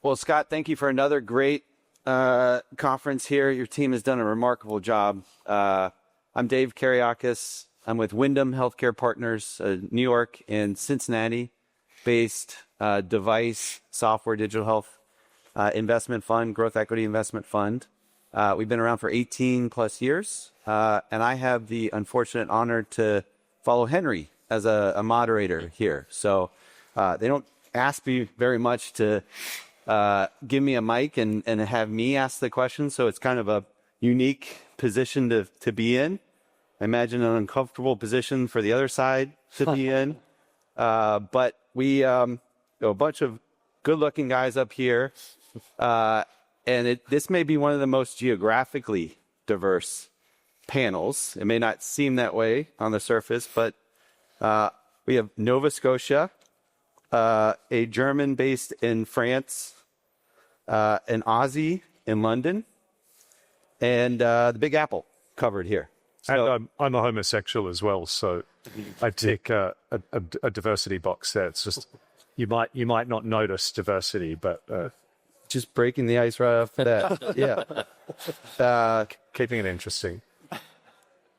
Well, Scott, thank you for another great conference here. Your team has done a remarkable job. I'm Dave Kereiakes. I'm with Windham Healthcare Partners, New York and Cincinnati-based device, software, digital health investment fund, growth equity investment fund. We've been around for 18 plus years, and I have the unfortunate honor to follow Henry as a moderator here. So they don't ask me very much to give me a mic and have me ask the questions. So it's kind of a unique position to be in. I imagine an uncomfortable position for the other side to be in. But we, a bunch of good-looking guys up here. And this may be one of the most geographically diverse panels. It may not seem that way on the surface, but we have Nova Scotia, a German based in France, an Aussie in London, and the Big Apple covered here. So, and I'm a homosexual as well, so I tick a diversity box there. It's just you might not notice diversity, but just breaking the ice right off the bat. Yeah, keeping it interesting.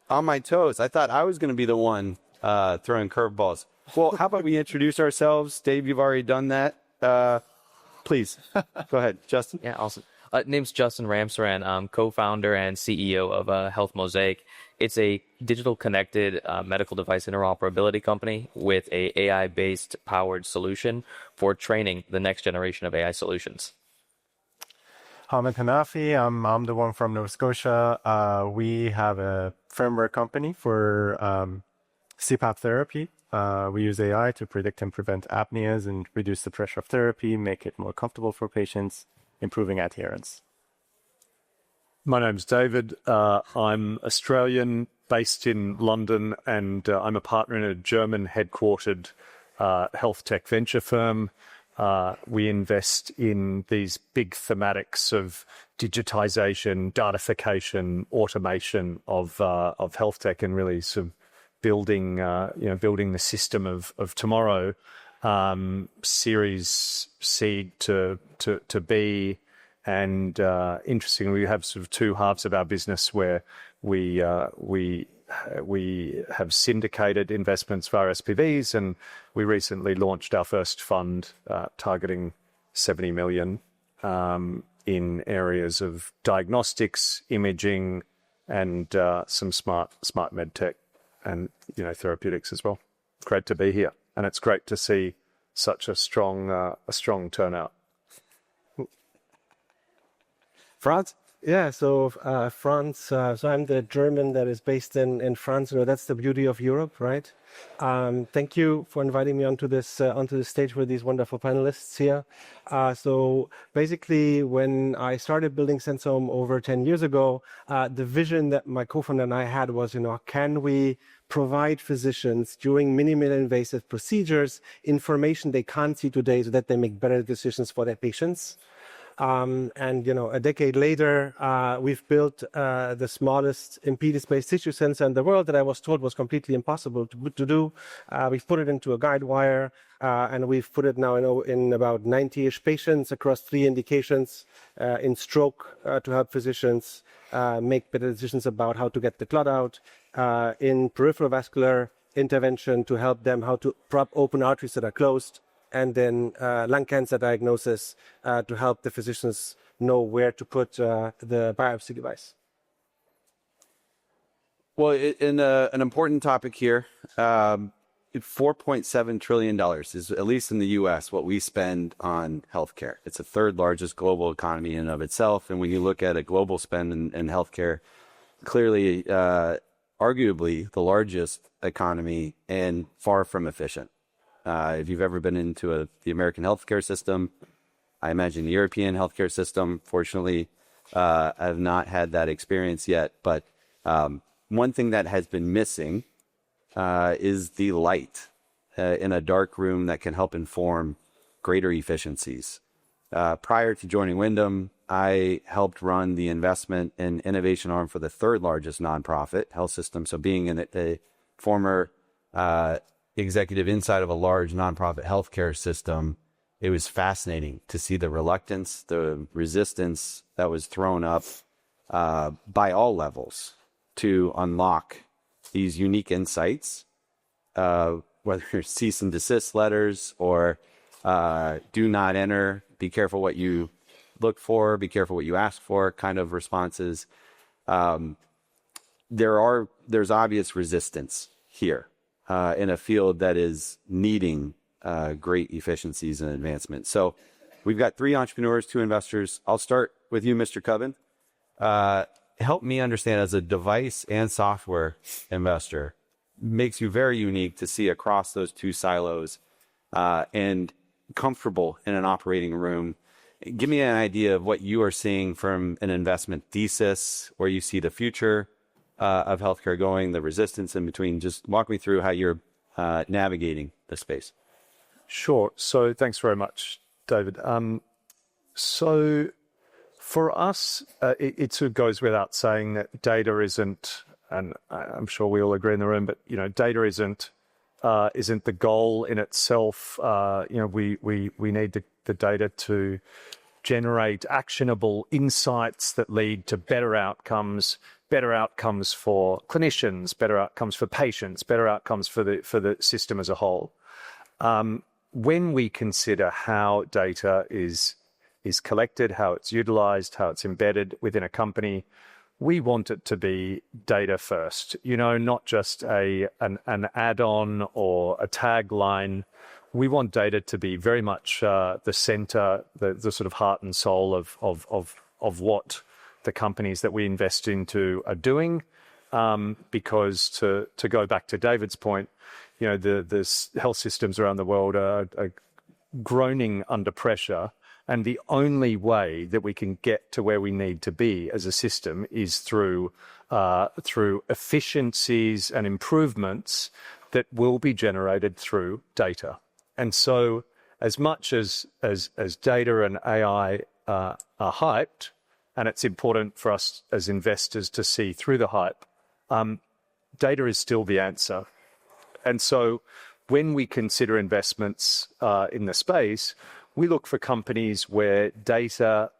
On my toes. I thought I was going to be the one throwing curveballs. Well, how about we introduce ourselves? Dave, you've already done that. Please, go ahead, Justin. Yeah, awesome. Name's Justin Ramsaran. I'm co-founder and CEO of HealthMosaic. It's a digital connected medical device interoperability company with a AI-based powered solution for training the next generation of AI solutions. I'm Hanafi. I'm the one from Nova Scotia. We have a firmware company for CPAP therapy. We use AI to predict and prevent apneas and reduce the pressure of therapy, make it more comfortable for patients, improving adherence. My name's David. I'm Australian, based in London, and I'm a partner in a German headquartered health tech venture firm. We invest in these big thematics of digitization, datification, automation of health tech, and really sort of building the system of tomorrow. Series seed to B, and interestingly, we have sort of two halves of our business where we have syndicated investments via SPVs, and we recently launched our first fund targeting 70 million in areas of diagnostics, imaging, and some smart medtech and therapeutics as well. Great to be here, and it's great to see such a strong turnout. Franz? Yeah, so Franz, so I'm the German that is based in France. That's the beauty of Europe, right? Thank you for inviting me onto this stage with these wonderful panelists here. So basically, when I started building Sensome over 10 years ago, the vision that my co-founder and I had was, can we provide physicians during minimally invasive procedures information they can't see today so that they make better decisions for their patients? And a decade later, we've built the smallest impedance-based tissue sensor in the world that I was told was completely impossible to do. We've put it into a guide wire, and we've put it now in about 90-ish patients across 3 indications in stroke to help physicians make better decisions about how to get the clot out, in peripheral vascular intervention to help them how to prop open arteries that are closed, and then lung cancer diagnosis to help the physicians know where to put the biopsy device. Well, an important topic here, $4.7 trillion is, at least in the U.S., what we spend on healthcare. It's the third largest global economy in and of itself. And when you look at a global spend in healthcare, clearly, arguably the largest economy and far from efficient. If you've ever been into the American healthcare system, I imagine the European healthcare system, fortunately, I have not had that experience yet. But one thing that has been missing is the light in a dark room that can help inform greater efficiencies. Prior to joining Windham, I helped run the investment and innovation arm for the third largest nonprofit health system. So being a former executive inside of a large nonprofit healthcare system, it was fascinating to see the reluctance, the resistance that was thrown up by all levels to unlock these unique insights, whether it's cease and desist letters or do not enter, be careful what you look for, be careful what you ask for kind of responses. There's obvious resistance here in a field that is needing great efficiencies and advancement. So we've got 3 entrepreneurs, 2 investors. I'll start with you, Mr. Cubbin. Help me understand, as a device and software investor, makes you very unique to see across those 2 silos and comfortable in an operating room. Give me an idea of what you are seeing from an investment thesis, where you see the future of healthcare going, the resistance in between. Just walk me through how you're navigating the space. Sure. So thanks very much, David. So for us, it sort of goes without saying that data isn't, and I'm sure we all agree in the room, but data isn't the goal in itself. We need the data to generate actionable insights that lead to better outcomes for clinicians, better outcomes for patients, better outcomes for the system as a whole. When we consider how data is collected, how it's utilized, how it's embedded within a company, we want it to be data first, not just an add-on or a tagline. We want data to be very much the center, the sort of heart and soul of what the companies that we invest into are doing. Because to go back to David's point, the health systems around the world are groaning under pressure. And the only way that we can get to where we need to be as a system is through efficiencies and improvements that will be generated through data. And so as much as data and AI are hyped, and it's important for us as investors to see through the hype, data is still the answer. And so when we consider investments in the space, we look for companies where data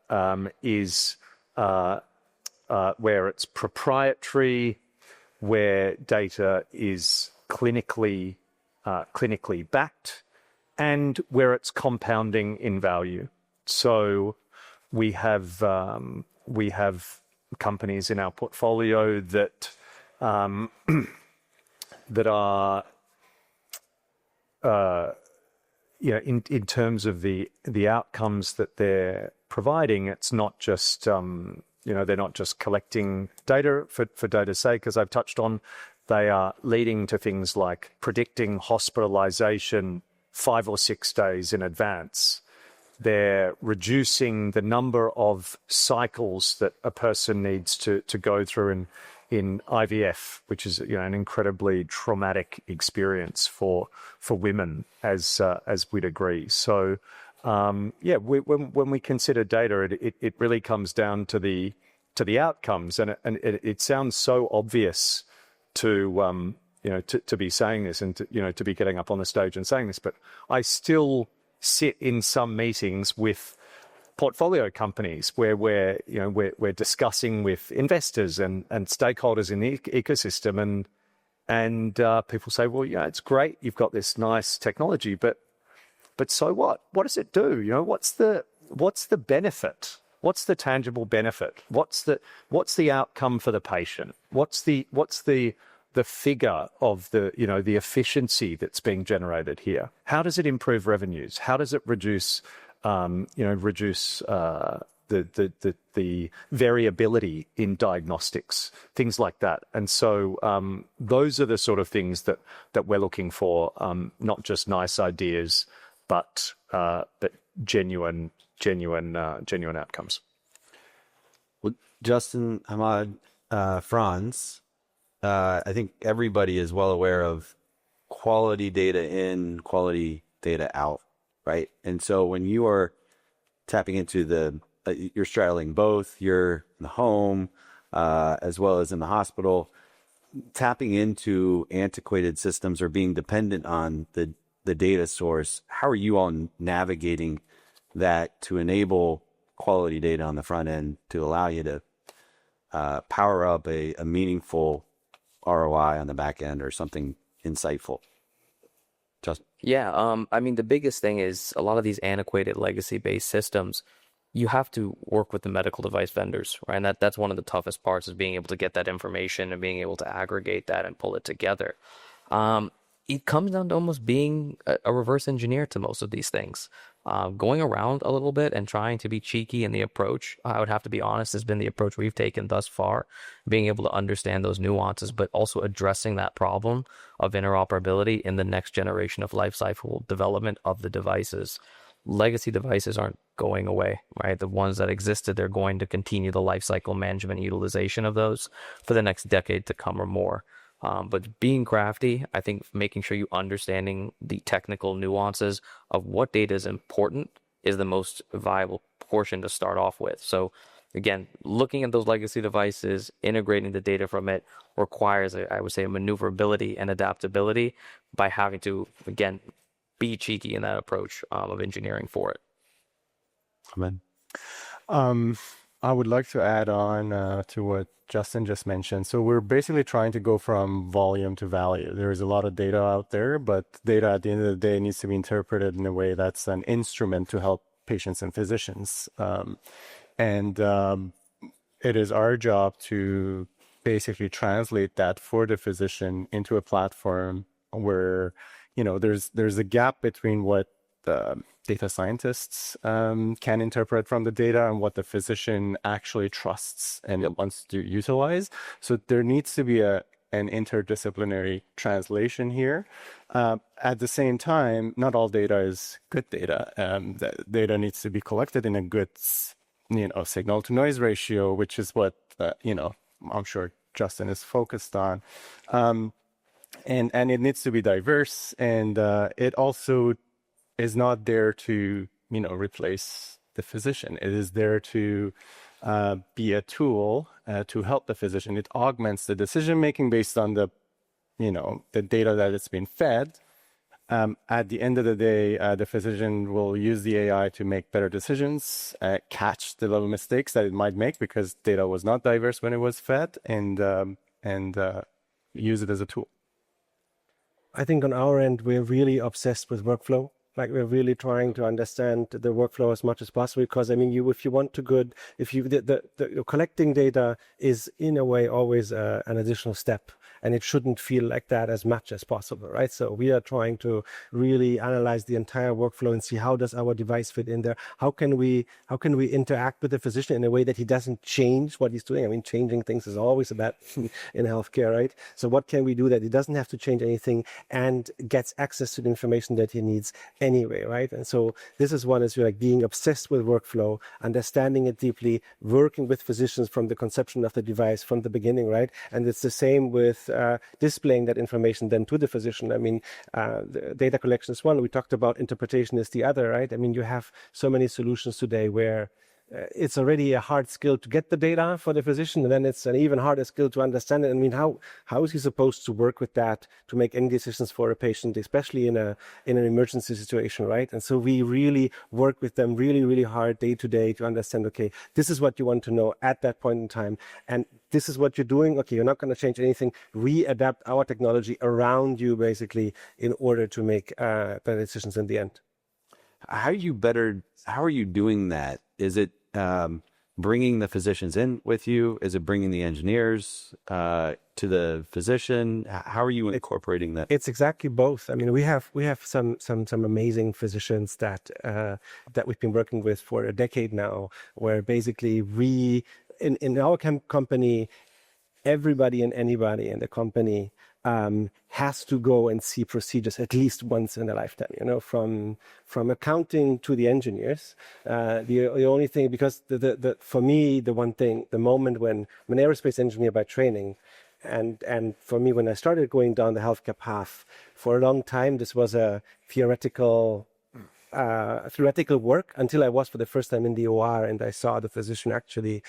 is where it's proprietary, where data is clinically backed, and where it's compounding in value. So we have companies in our portfolio that that are in terms of the outcomes that they're providing. It's not just they're not just collecting data for data's sake, as I've touched on. They are leading to things like predicting hospitalization 5 or 6 days in advance. They're reducing the number of cycles that a person needs to go through in IVF, which is an incredibly traumatic experience for women, as we'd agree. So when we consider data, it really comes down to the outcomes, and it sounds so obvious to be saying this and to be getting up on the stage and saying this, but I still sit in some meetings with portfolio companies where we're discussing with investors and stakeholders in the ecosystem, and people say, well, it's great, you've got this nice technology, but so what? What does it do? What's the benefit? What's the tangible benefit? What's the outcome for the patient? What's the figure of the efficiency that's being generated here? How does it improve revenues? How does it reduce the variability in diagnostics, things like that? And so those are the sort of things that we're looking for, not just nice ideas, but genuine outcomes. Well, Justin, Ahmad, Franz, I think everybody is well aware of quality data in, quality data out, right? And so when you are tapping into you're straddling both, you're in the home as well as in the hospital, tapping into antiquated systems or being dependent on the the data source. How are you all navigating that to enable quality data on the front end to allow you to power up a meaningful ROI on the back end or something insightful? Justin? Yeah, I mean, the biggest thing is a lot of these antiquated legacy-based systems, you have to work with the medical device vendors, right? And that's one of the toughest parts is being able to get that information and being able to aggregate that and pull it together. It comes down to almost being a reverse engineer to most of these things. Going around a little bit and trying to be cheeky in the approach, I would have to be honest, has been the approach we've taken thus far, being able to understand those nuances, but also addressing that problem of interoperability in the next generation of lifecycle development of the devices. Legacy devices aren't going away, right? The ones that existed, they're going to continue the lifecycle management and utilization of those for the next decade to come or more. But being crafty, I think making sure you understanding the technical nuances of what data is important is the most viable portion to start off with. So again, looking at those legacy devices, integrating the data from it requires, I would say, a maneuverability and adaptability by having to, again, be cheeky in that approach of engineering for it. Amen. I would like to add on to what Justin just mentioned. So we're basically trying to go from volume to value. There is a lot of data out there, but data at the end of the day needs to be interpreted in a way that's an instrument to help patients and physicians. It is our job to basically translate that for the physician into a platform where, there's a gap between what the data scientists can interpret from the data and what the physician actually trusts and wants to utilize. So there needs to be an interdisciplinary translation here. At the same time, not all data is good data. The data needs to be collected in a good, signal to noise ratio, which is what, I'm sure Justin is focused on. And it needs to be diverse, and it also is not there to, replace the physician. It is there to be a tool to help the physician. It augments the decision-making based on the data that it's been fed. At the end of the day, the physician will use the AI to make better decisions, catch the little mistakes that it might make because data was not diverse when it was fed, and use it as a tool. I think on our end, we're really obsessed with workflow. Like we're really trying to understand the workflow as much as possible, because I mean, if you want to collecting data is in a way always an additional step, and it shouldn't feel like that as much as possible, right? So we are trying to really analyze the entire workflow and see how does our device fit in there? How can we interact with the physician in a way that he doesn't change what he's doing? I mean, changing things is always a bad in healthcare, right? So what can we do that he doesn't have to change anything and gets access to the information that he needs anyway, right? And so this is one is like being obsessed with workflow, understanding it deeply, working with physicians from the conception of the device from the beginning, right? And it's the same with displaying that information then to the physician. I mean, the data collection is one. We talked about interpretation is the other, right? I mean, you have so many solutions today where it's already a hard skill to get the data for the physician, and then it's an even harder skill to understand it. I mean, how is he supposed to work with that to make any decisions for a patient, especially in an emergency situation, right? And so we really work with them really, really hard day to day to understand, okay, this is what you want to know at that point in time, and this is what you're doing. Okay, you're not going to change anything. We adapt our technology around you, basically, in order to make better decisions in the end. How are you doing that? Is it bringing the physicians in with you? Is it bringing the engineers to the physician? How are you incorporating that? It's exactly both. I mean, we have some amazing physicians that we've been working with for a decade now, where basically we in our company, everybody and anybody in the company has to go and see procedures at least once in a lifetime, from accounting to the engineers. The only thing, because for me, the one thing, the moment when I'm an aerospace engineer by training, and for me, when I started going down the healthcare path, for a long time, this was a theoretical theoretical work until I was for the first time in the OR and I saw the physician actually,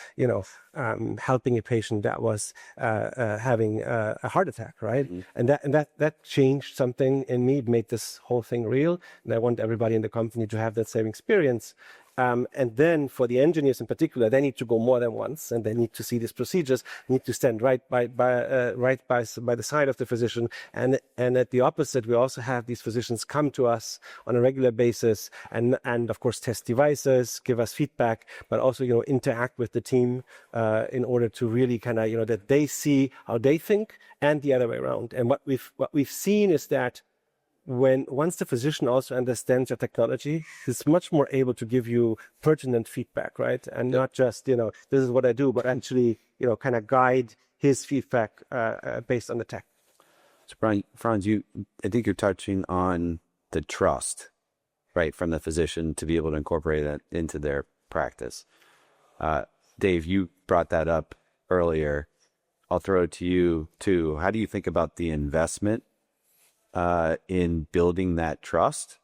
helping a patient that was having a heart attack, right? And that changed something in me. It made this whole thing real, and I want everybody in the company to have that same experience. And then for the engineers in particular, they need to go more than once, and they need to see these procedures, need to stand right by the side of the physician. And at the opposite, we also have these physicians come to us on a regular basis, and of course test devices, give us feedback, but also interact with the team in order to really kind of that they see how they think and the other way around. And what we've seen is that once the physician also understands your technology, he's much more able to give you pertinent feedback, right? And not just, this is what I do, but actually, kind of guide his feedback based on the tech. So Franz, I think you're touching on the trust, right, from the physician to be able to incorporate that into their practice. Dave, you brought that up earlier. I'll throw it to you too. How do you think about the investment in building that trust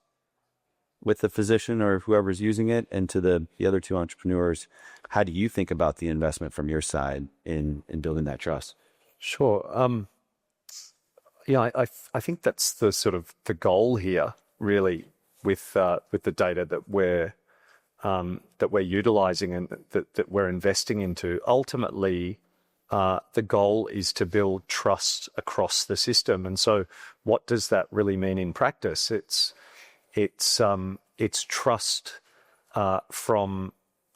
with the physician or whoever's using it? And to the other two entrepreneurs, how do you think about the investment from your side in building that trust? Sure. I think that's the sort of the goal here, really, with the data that we're utilizing and that we're investing into. Ultimately, the goal is to build trust across the system. And so what does that really mean in practice? It's trust from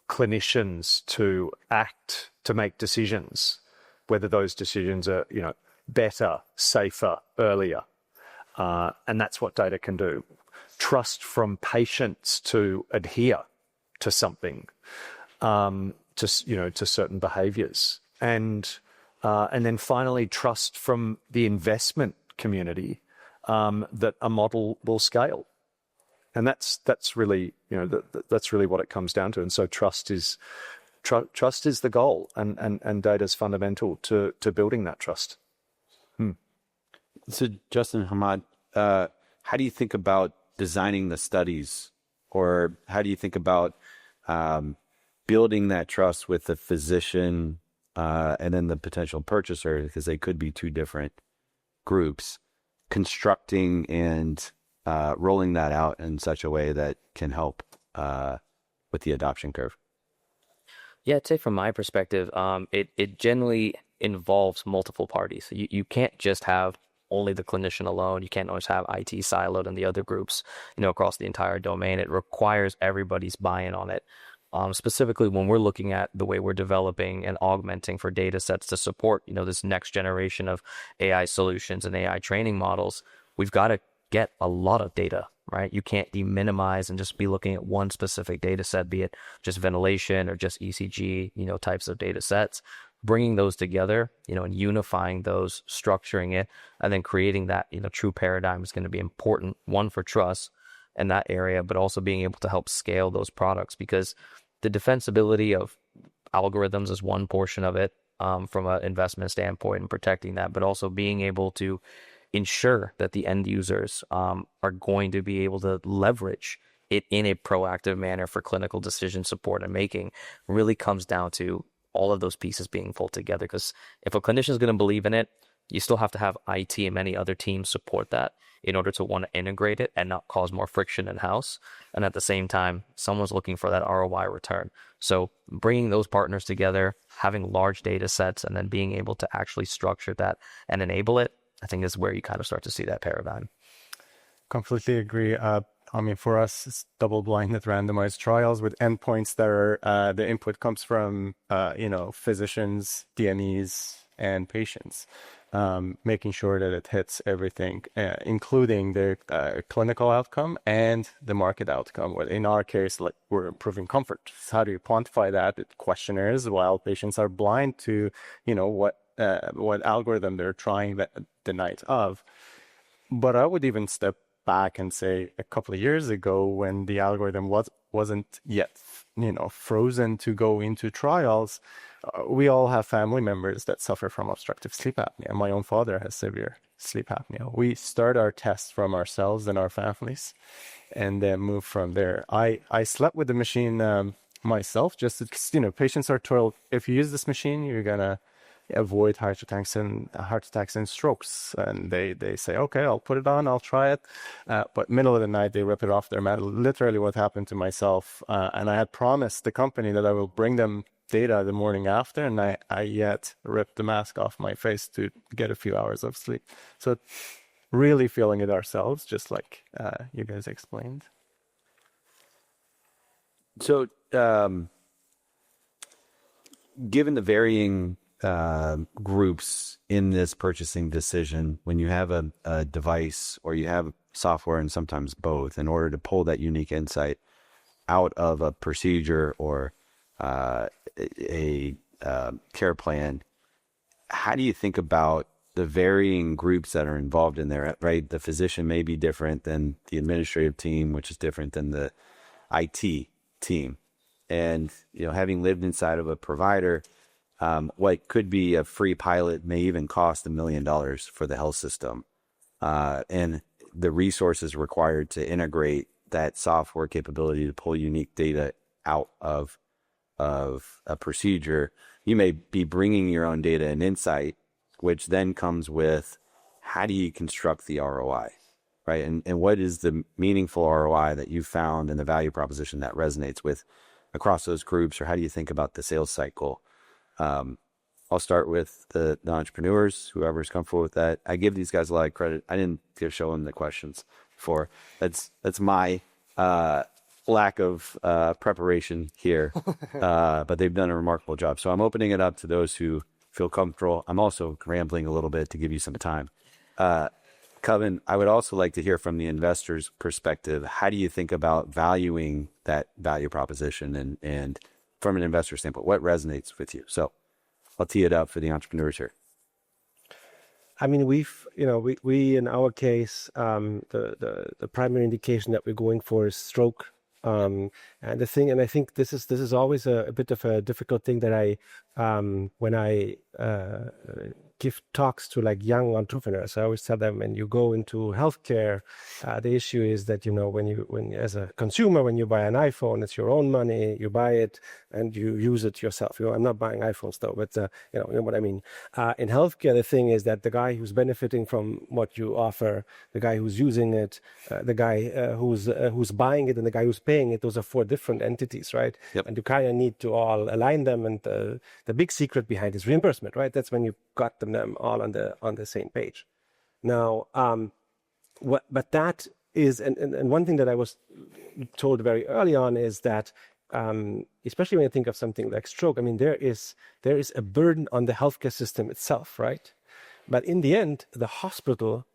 clinicians to act, to make decisions, whether those decisions are, better, safer, earlier. And that's what data can do. Trust from patients to adhere to something, to certain behaviors. And then finally, trust from the investment community that a model will scale, and that's really that's really what it comes down to. And so trust is the goal, and data is fundamental to building that trust. So Justin, Hamad, how do you think about designing the studies, or how do you think about building that trust with the physician? And then the potential purchaser, because they could be two different groups, constructing and rolling that out in such a way that can help with the adoption curve? Yeah, I'd say from my perspective, it generally involves multiple parties. So you can't just have only the clinician alone. You can't always have IT siloed and the other groups, across the entire domain. It requires everybody's buy-in on it. Specifically, when we're looking at the way we're developing and augmenting for data sets to support, this next generation of AI solutions and AI training models, we've got to get a lot of data, right? You can't minimize and just be looking at one specific data set, be it just ventilation or just ECG, types of data sets. Bringing those together, and unifying those, structuring it, and then creating that, true paradigm is going to be important, one, for trust in that area, but also being able to help scale those products, because the defensibility of algorithms is one portion of it, from an investment standpoint and protecting that, but also being able to ensure that the end users are going to be able to leverage it in a proactive manner for clinical decision support and making really comes down to all of those pieces being pulled together. Because if a clinician is going to believe in it, you still have to have IT and many other teams support that in order to want to integrate it and not cause more friction in-house. And at the same time, someone's looking for that ROI return. So bringing those partners together, having large data sets, and then being able to actually structure that and enable it, I think is where you kind of start to see that paradigm. Completely agree. For us, it's double-blinded randomized trials with endpoints that are the input comes from physicians, DMEs, and patients, making sure that it hits everything, including the clinical outcome and the market outcome. Well, in our case, like, we're improving comfort. So how do you quantify that with questionnaires while patients are blind to what algorithm they're trying the night of? But I would even step back and say a couple of years ago when the algorithm wasn't yet, frozen to go into trials, we all have family members that suffer from obstructive sleep apnea. My own father has severe sleep apnea. We start our tests from ourselves and our families and then move from there. I slept with the machine myself, just because, patients are told, if you use this machine, you're going to avoid heart attacks and strokes. And they say, okay, I'll put it on, I'll try it. But middle of the night, they rip it off their mat. Literally what happened to myself. And I had promised the company that I will bring them data the morning after, and I yet ripped the mask off my face to get a few hours of sleep. So really feeling it ourselves, just like you guys explained. So, given the varying groups in this purchasing decision, when you have a device or you have software and sometimes both, in order to pull that unique insight out of a procedure or a care plan, how do you think about the varying groups that are involved in there, right? The physician may be different than the administrative team, which is different than the IT team. And, having lived inside of a provider, what could be a free pilot may even cost $1 million for the health system. And the resources required to integrate that software capability to pull unique data out of a procedure, you may be bringing your own data and insight, which then comes with how do you construct the ROI, right? And what is the meaningful ROI that you found and the value proposition that resonates with across those groups, or how do you think about the sales cycle? I'll start with the entrepreneurs, whoever's comfortable with that. I give these guys a lot of credit. I didn't show them the questions before. That's my lack of preparation here, but they've done a remarkable job. So I'm opening it up to those who feel comfortable. I'm also rambling a little bit to give you some time. Cubbin, I would also like to hear from the investor's perspective. How do you think about valuing that value proposition and from an investor standpoint, what resonates with you? So I'll tee it up for the entrepreneurs here. I mean, we in our case, the primary indication that we're going for is stroke. And I think this is always a bit of a difficult thing that when I give talks to like young entrepreneurs, I always tell them, when you go into healthcare, the issue is that, when as a consumer, when you buy an iPhone, it's your own money, you buy it and you use it yourself. I'm not buying iPhones though, but you know what I mean. In healthcare, the thing is that the guy who's benefiting from what you offer, the guy who's using it, the guy who's buying it, and the guy who's paying it, those are four different entities, right? Yep. And you kind of need to all align them. And the big secret behind is reimbursement, right? That's when you got them all on the same page. Now, but that is, and one thing that I was told very early on is that, especially when you think of something like stroke, I mean, there is a burden on the healthcare system itself, right? But in the end, the hospital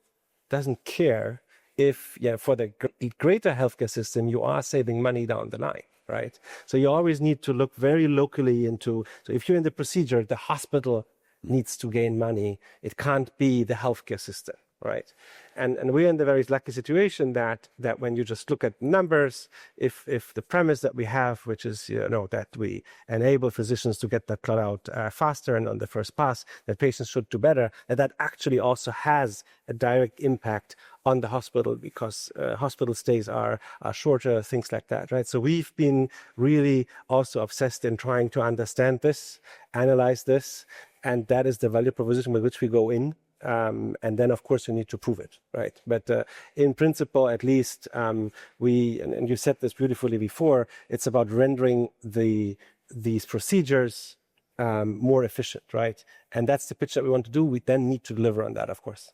doesn't care if, for the greater healthcare system, you are saving money down the line, right? So you always need to look very locally into, so if you're in the procedure, the hospital needs to gain money. It can't be the healthcare system, right? And we're in the very lucky situation that when you just look at numbers, if the premise that we have, which is that we enable physicians to get that clot out faster and on the first pass, that patients should do better, that actually also has a direct impact on the hospital, because hospital stays are shorter, things like that, right? So we've been really also obsessed in trying to understand this, analyze this, and that is the value proposition with which we go in. And then, of course, you need to prove it, right? But in principle, at least, and you said this beautifully before, it's about rendering these procedures more efficient, right? And that's the pitch that we want to do. We then need to deliver on that, of course.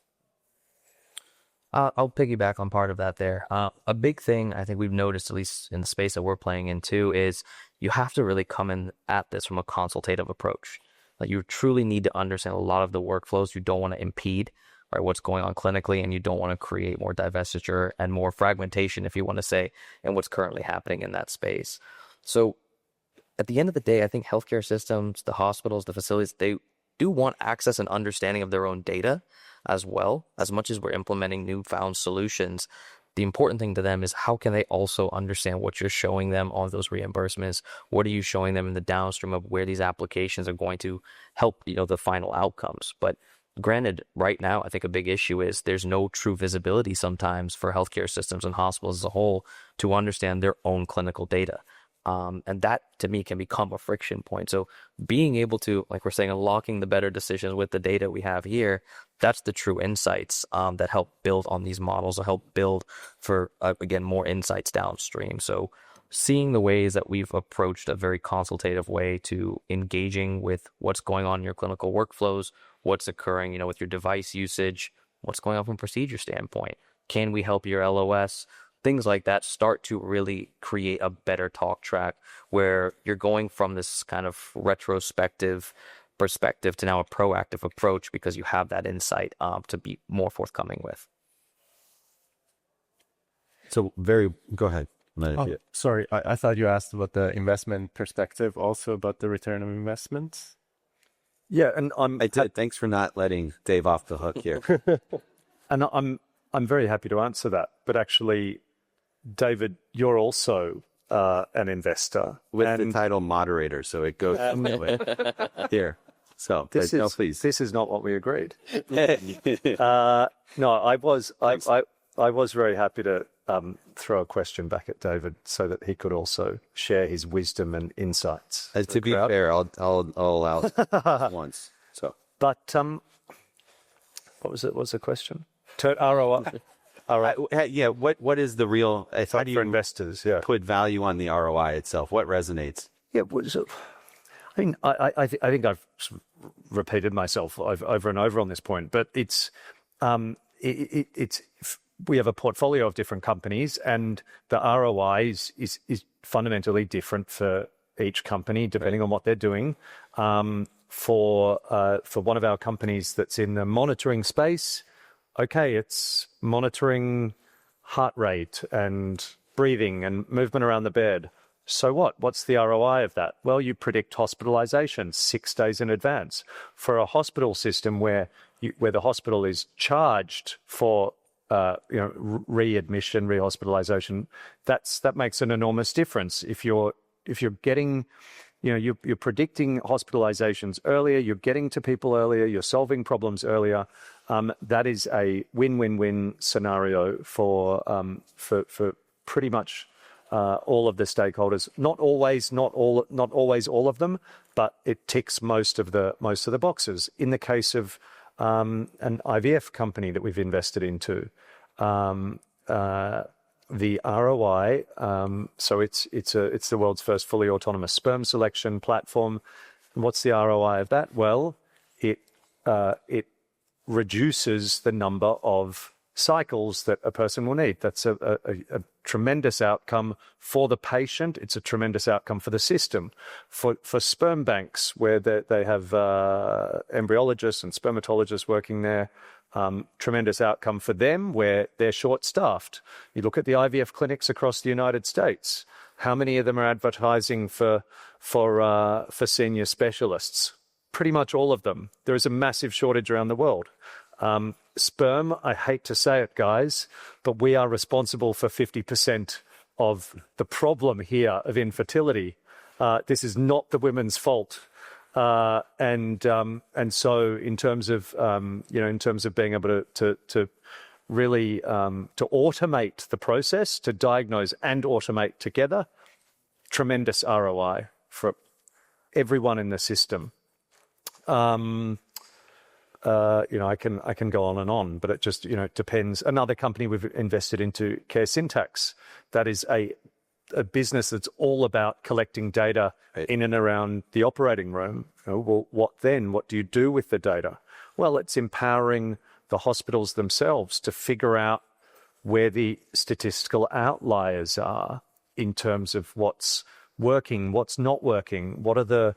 I'll piggyback on part of that there. A big thing I think we've noticed, at least in the space that we're playing in too, is you have to really come in at this from a consultative approach. Like, you truly need to understand a lot of the workflows. You don't want to impede, right, what's going on clinically, and you don't want to create more divestiture and more fragmentation, if you want to say, in what's currently happening in that space. So at the end of the day, I think healthcare systems, the hospitals, the facilities, they do want access and understanding of their own data as well, as much as we're implementing newfound solutions. the important thing to them is how can they also understand what you're showing them on those reimbursements? What are you showing them in the downstream of where these applications are going to help, the final outcomes? But granted, right now, I think a big issue is there's no true visibility sometimes for healthcare systems and hospitals as a whole to understand their own clinical data. And that, to me, can become a friction point. So being able to, like we're saying, unlocking the better decisions with the data we have here, that's the true insights that help build on these models, or help build for, again, more insights downstream. So seeing the ways that we've approached a very consultative way to engaging with what's going on in your clinical workflows, what's occurring, with your device usage, what's going on from a procedure standpoint. Can we help your LOS? Things like that start to really create a better talk track where you're going from this kind of retrospective perspective to now a proactive approach because you have that insight to be more forthcoming with. So go ahead. Sorry, I thought you asked about the investment perspective, also about the return of investments. Yeah, and I did. Thanks for not letting Dave off the hook here. And I'm very happy to answer that. But actually, David, you're also an investor With the title moderator, so it goes here. So This is not what we agreed. No, I was very happy to throw a question back at David so that he could also share his wisdom and insights. To be fair, I'll allow it once. So, But what was it? What was the question? ROI. All right. yeah. What is the real? How do For you investors, yeah. put value on the ROI itself? What resonates? Yeah. I mean, I think I've sort of repeated myself over and over on this point, but it's we have a portfolio of different companies, and the ROI is fundamentally different for each company depending on what they're doing. For one of our companies that's in the monitoring space, okay, it's monitoring heart rate and breathing and movement around the bed. So what? What's the ROI of that? Well, you predict hospitalization 6 days in advance. For a hospital system where the hospital is charged for readmission, rehospitalization, that makes an enormous difference. If you're getting, you're predicting hospitalizations earlier, you're getting to people earlier, you're solving problems earlier. That is a win-win-win scenario for pretty much all of the stakeholders. Not always all of them, but it ticks most of the boxes. In the case of an IVF company that we've invested into, the ROI, so it's the world's first fully autonomous sperm selection platform. And what's the ROI of that? Well, it reduces the number of cycles that a person will need. That's a tremendous outcome for the patient. It's a tremendous outcome for the system. For sperm banks, where they have embryologists and spermatologists working there, tremendous outcome for them where they're short-staffed. You look at the IVF clinics across the United States. How many of them are advertising for senior specialists? Pretty much all of them. There is a massive shortage around the world. Sperm, I hate to say it, guys, but we are responsible for 50% of the problem here of infertility. This is not the women's fault. And so in terms of being able to really to automate the process, to diagnose and automate together, tremendous ROI for everyone in the system. I can go on and on, but it just, depends. Another company we've invested into, Kereiakes, that is a business that's all about collecting data in and around the operating room. Well, what then? What do you do with the data? Well, it's empowering the hospitals themselves to figure out where the statistical outliers are in terms of what's working, what's not working, what are the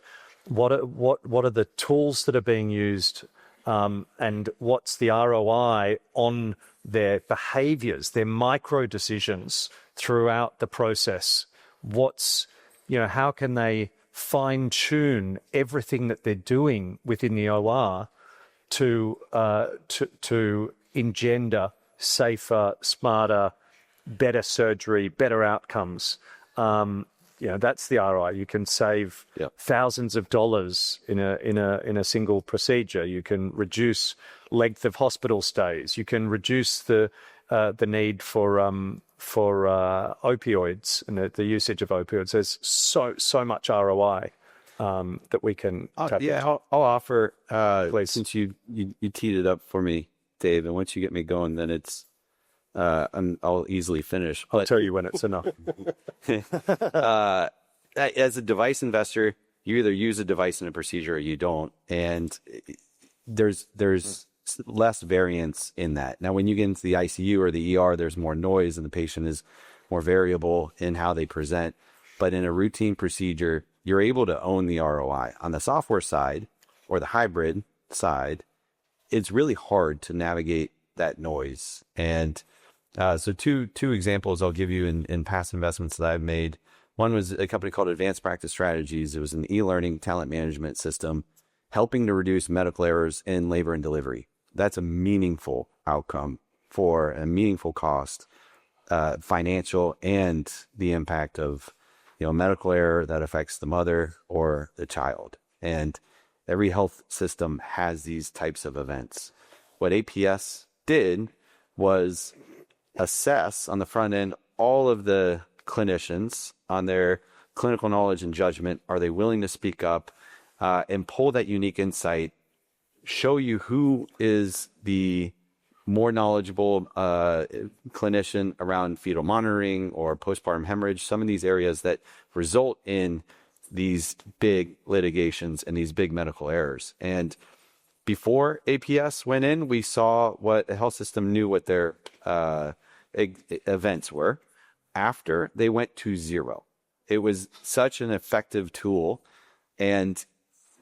tools that are being used, and what's the ROI on their behaviors, their micro decisions throughout the process. How can they fine tune everything that they're doing within the OR to engender safer, smarter, better surgery, better outcomes. That's the ROI. You can save thousands of dollars in a single procedure. You can reduce length of hospital stays. You can reduce the need for opioids and the usage of opioids. There's so much ROI that we can tap into. I'll offer, Please. since you teed it up for me, Dave, and once you get me going, then it's I'll easily finish. I'll tell you when it's enough. As a device investor, you either use a device in a procedure or you don't, and there's less variance in that. Now, when you get into the ICU or the ER, there's more noise and the patient is more variable in how they present. But in a routine procedure, you're able to own the ROI. On the software side or the hybrid side, it's really hard to navigate that noise. And so two examples I'll give you in past investments that I've made. One was a company called Advanced Practice Strategies. It was an e-learning talent management system helping to reduce medical errors in labor and delivery. That's a meaningful outcome for a meaningful cost, financial, and the impact of medical error that affects the mother or the child. And every health system has these types of events. What APS did was assess on the front end all of the clinicians on their clinical knowledge and judgment. Are they willing to speak up and pull that unique insight, show you who is the more knowledgeable clinician around fetal monitoring or postpartum hemorrhage, some of these areas that result in these big litigations and these big medical errors. And before APS went in, we saw what a health system knew what their events were. After, they went to zero. It was such an effective tool, and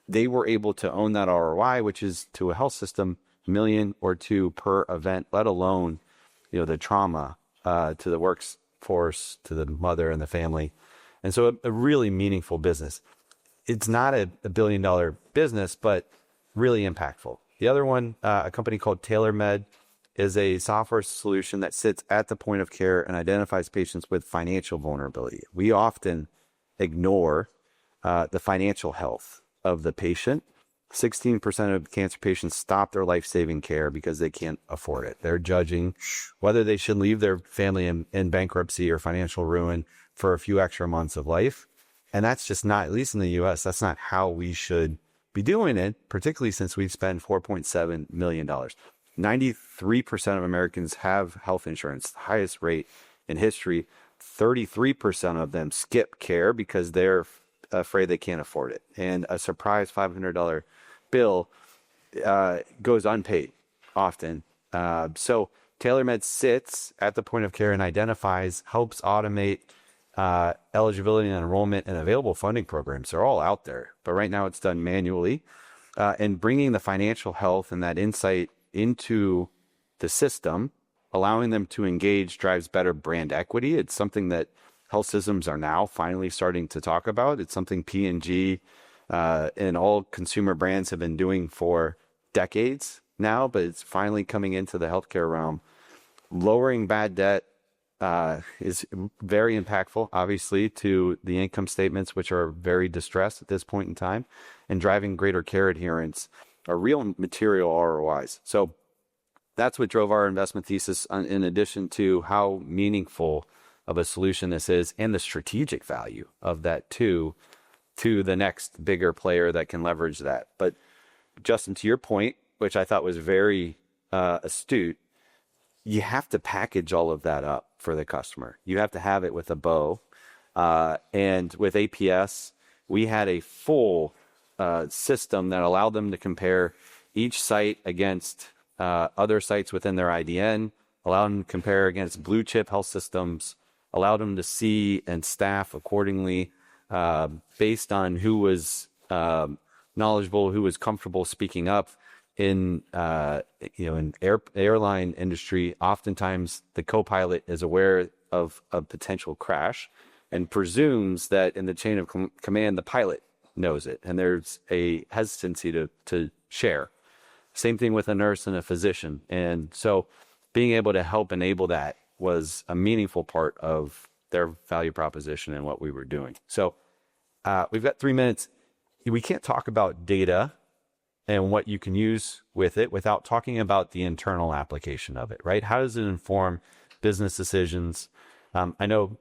they were able to own that ROI, which is to a health system, $1 million or $2 million per event, let alone, the trauma to the workforce, to the mother and the family. And so a really meaningful business. It's not a $1 billion business, but really impactful. The other one, a company called TaylorMed, is a software solution that sits at the point of care and identifies patients with financial vulnerability. We often ignore the financial health of the patient. 16% of cancer patients stop their life-saving care because they can't afford it. They're judging whether they should leave their family in bankruptcy or financial ruin for a few extra months of life. And that's just not, at least in the US, that's not how we should be doing it, particularly since we spend $4.7 million. 93% of Americans have health insurance, the highest rate in history. 33% of them skip care because they're afraid they can't afford it. And a surprise $500 bill goes unpaid often. So TaylorMed sits at the point of care and identifies, helps automate eligibility and enrollment and available funding programs. They're all out there, but right now it's done manually. And bringing the financial health and that insight into the system, allowing them to engage, drives better brand equity. It's something that health systems are now finally starting to talk about. It's something P&G and all consumer brands have been doing for decades now, but it's finally coming into the healthcare realm. Lowering bad debt is very impactful, obviously, to the income statements, which are very distressed at this point in time, and driving greater care adherence are real material ROIs. So that's what drove our investment thesis, in addition to how meaningful of a solution this is and the strategic value of that to the next bigger player that can leverage that. But Justin, to your point, which I thought was very astute, you have to package all of that up for the customer. You have to have it with a bow. And with APS, we had a full system that allowed them to compare each site against other sites within their IDN, allowed them to compare against blue chip health systems, allowed them to see and staff accordingly based on who was knowledgeable, who was comfortable speaking up. In airline industry, oftentimes the co-pilot is aware of a potential crash and presumes that in the chain of command, the pilot knows it. And there's a hesitancy to share. Same thing with a nurse and a physician. And so being able to help enable that was a meaningful part of their value proposition and what we were doing. So we've got 3 minutes. We can't talk about data and what you can use with it without talking about the internal application of it, right? How does it inform business decisions? I know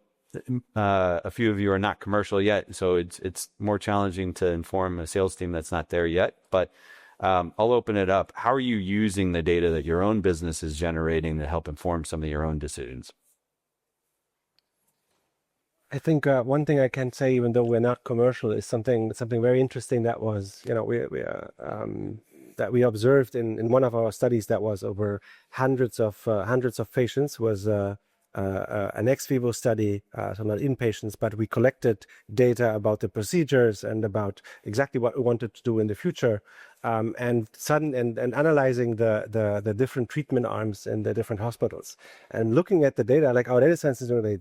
a few of you are not commercial yet, so it's more challenging to inform a sales team that's not there yet. But I'll open it up. How are you using the data that your own business is generating to help inform some of your own decisions? I think one thing I can say, even though we're not commercial, is something very interesting that was, that we observed in one of our studies that was over hundreds of patients, was an ex vivo study, so not in patients, but we collected data about the procedures and about exactly what we wanted to do in the future, and analyzing the different treatment arms in the different hospitals, and looking at the data. Like our data scientists, they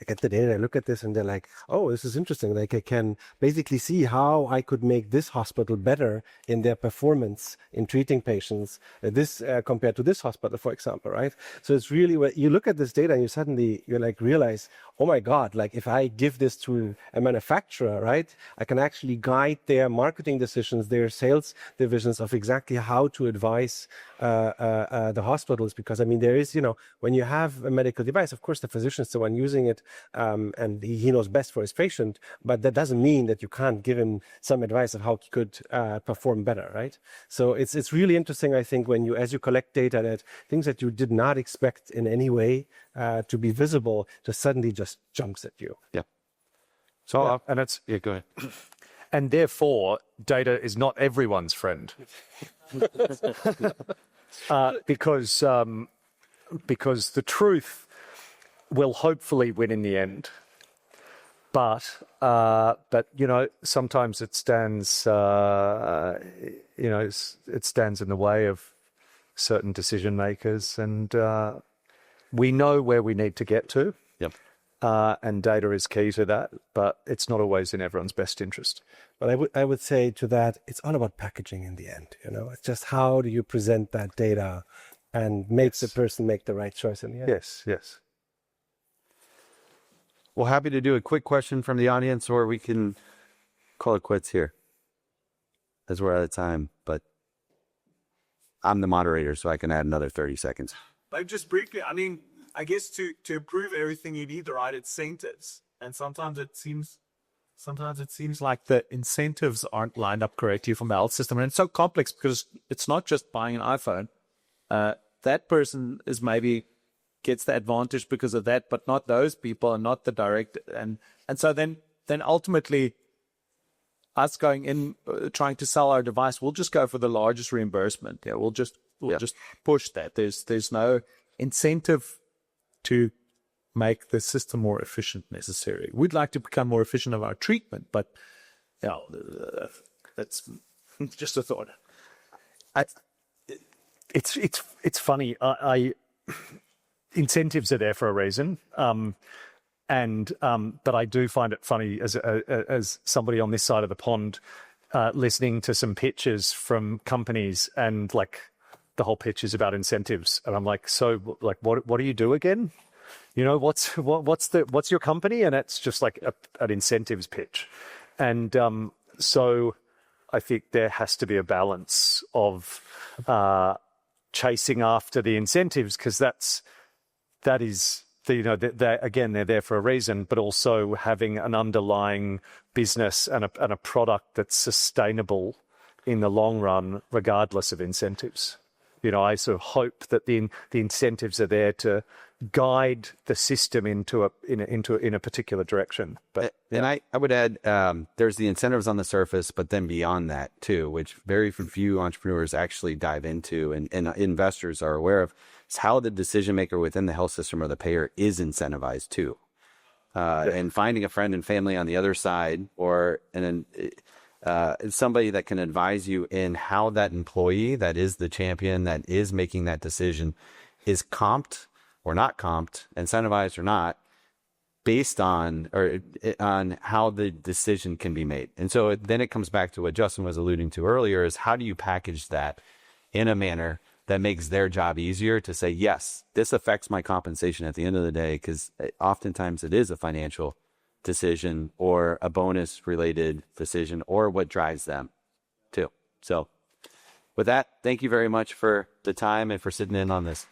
get the data, they look at this, and they're like, oh, this is interesting. Like I can basically see how I could make this hospital better in their performance in treating patients, compared to this hospital, for example, right? So it's really, when you look at this data, and you like realize, oh my God, like if I give this to a manufacturer, right, I can actually guide their marketing decisions, their sales divisions of exactly how to advise the hospitals. Because I mean, there is, when you have a medical device, of course, the physician is the one using it, and he knows best for his patient, but that doesn't mean that you can't give him some advice of how he could perform better, right? So it's really interesting, I think, as you collect data, that things that you did not expect in any way to be visible just suddenly just jumps at you. Yeah. So, and it's, yeah, go ahead. and therefore data is not everyone's friend. Because the truth will hopefully win in the end. But sometimes it stands it stands in the way of certain decision makers, and we know where we need to get to. Yep. And data is key to that, but it's not always in everyone's best interest. But I would say to that, it's all about packaging in the end. It's just how do you present that data and make the person make the right choice in the end. Yes. Well, happy to do a quick question from the audience, or we can call it quits here, as we're out of time. But I'm the moderator, so I can add another 30 seconds. Like, just briefly, I mean, I guess to improve everything, you need the right incentives. And sometimes it seems like the incentives aren't lined up correctly from the health system. And it's so complex because it's not just buying an iPhone. That person is maybe gets the advantage because of that, but not those people and not the direct. And so then ultimately us going in, trying to sell our device, we'll just go for the largest reimbursement. Yeah, we'll just push that. There's no incentive to make the system more efficient necessarily. We'd like to become more efficient of our treatment, but that's just a thought. It's funny. I incentives are there for a reason, but I do find it funny as somebody on this side of the pond, listening to some pitches from companies, and like the whole pitch is about incentives, and I'm like, so like what do you do again? What's your company? And it's just like an incentives pitch. And so I think there has to be a balance of chasing after the incentives, because that is, again, they're there for a reason, but also having an underlying business and a product that's sustainable in the long run, regardless of incentives. I sort of hope that the incentives are there to guide the system in a particular direction. But and I would add, there's the incentives on the surface, but then beyond that too, which very few entrepreneurs actually dive into, and investors are aware of, is how the decision maker within the health system or the payer is incentivized too. And finding a friend and family on the other side, somebody that can advise you in how that employee that is the champion that is making that decision is comped or not comped, incentivized or not, based on how the decision can be made. And so then it comes back to what Justin was alluding to earlier, is how do you package that in a manner that makes their job easier to say, yes, this affects my compensation at the end of the day, because oftentimes it is a financial decision or a bonus related decision or what drives them too. So with that, thank you very much for the time and for sitting in on this.